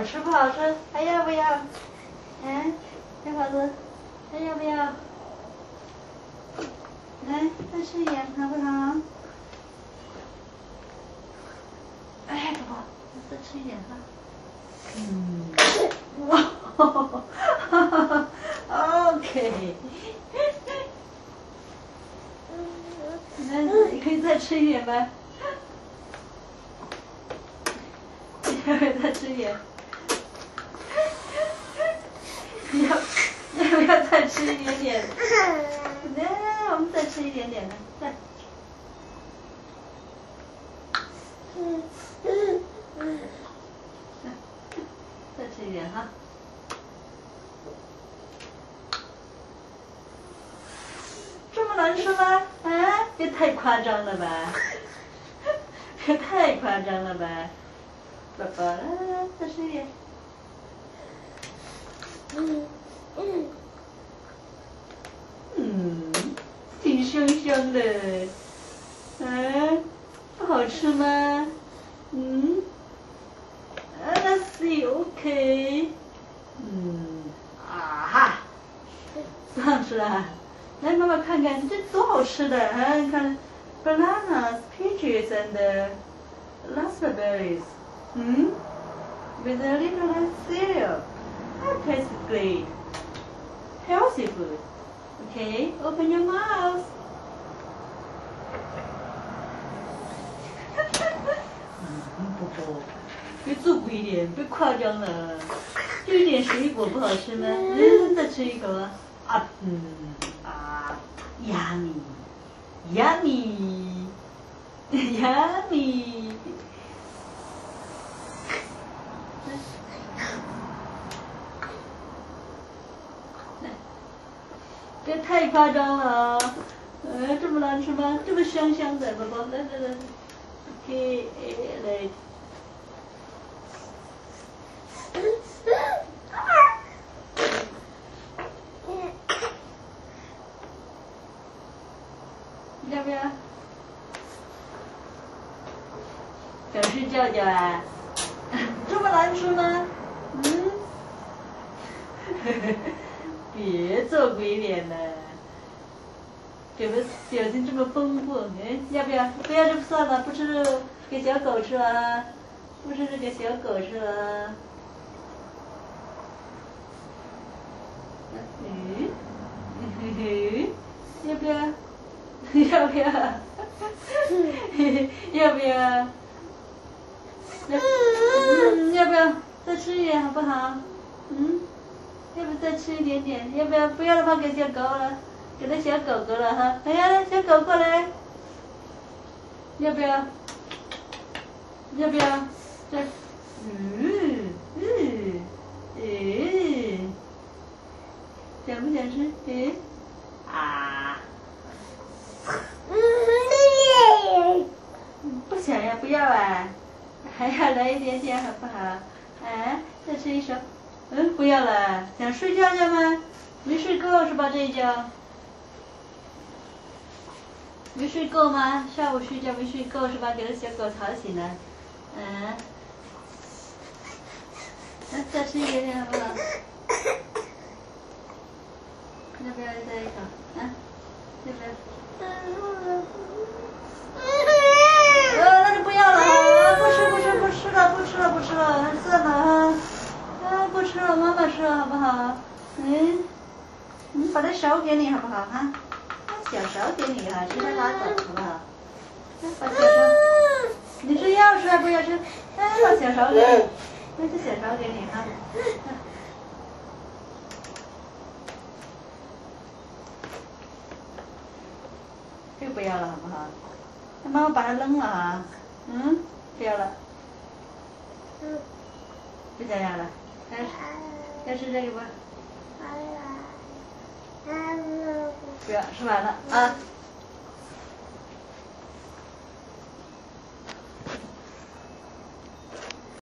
好吃不好吃？还要不要？嗯，小伙子，还要不要？来，再吃一点，好不好？哎，宝宝，再吃一点哈。哇，哈哈哈 ，OK。那你可以再吃一点呗。要不要再吃一点？要不要再吃一点点？来，我们再吃一点点的，再。再吃一点哈。这么难吃吗？啊，也太夸张了吧！也太夸张了吧！宝宝，来，再吃一点。挺香香的。不好吃吗？Let's see, OK。哈，不好吃啊！来，妈妈看看，这多好吃的啊！你看 ，bananas, peaches and raspberries. With a little cereal. That tastes great. Healthy food. Okay, open your mouth. 宝宝，别做鬼脸，别夸张了。就一点水果不好吃吗？再吃一口啊。yummy, yummy, yummy。这太夸张了啊！这么难吃吗？这么香香的，宝宝，来来来 ，OK， 来。要不要？想睡觉觉啊？这么难吃吗？别做鬼脸了，表情这么丰富，要不要？不要就算了，不吃就给小狗吃了，不吃就给小狗吃了。要不要？要不要？要不要？要不要再吃一点好不好？要不再吃一点点？要不要？不要的话给小狗了，给那小狗狗了哈。哎呀，小狗过来，要不要？要不要？再，想不想吃？不想呀，不要啊，还要来一点点好不好？再吃一手。不要了，想睡觉觉吗？没睡够是吧？这一觉没睡够吗？下午睡觉没睡够是吧？给那小狗吵醒了。再吃一点点好不好？要不要再一口？要不要？那就不要了，不吃了，算了啊。不吃了，妈妈吃了好不好？把这勺给你好不好哈？小勺给你哈，其他拿走好不好？把小勺，你是要吃还不要吃？把小勺给你，这小勺给你哈。这个不要了好不好？那妈妈把它扔了啊。不要了。不想要了。要吃这个不？不要，吃完了啊。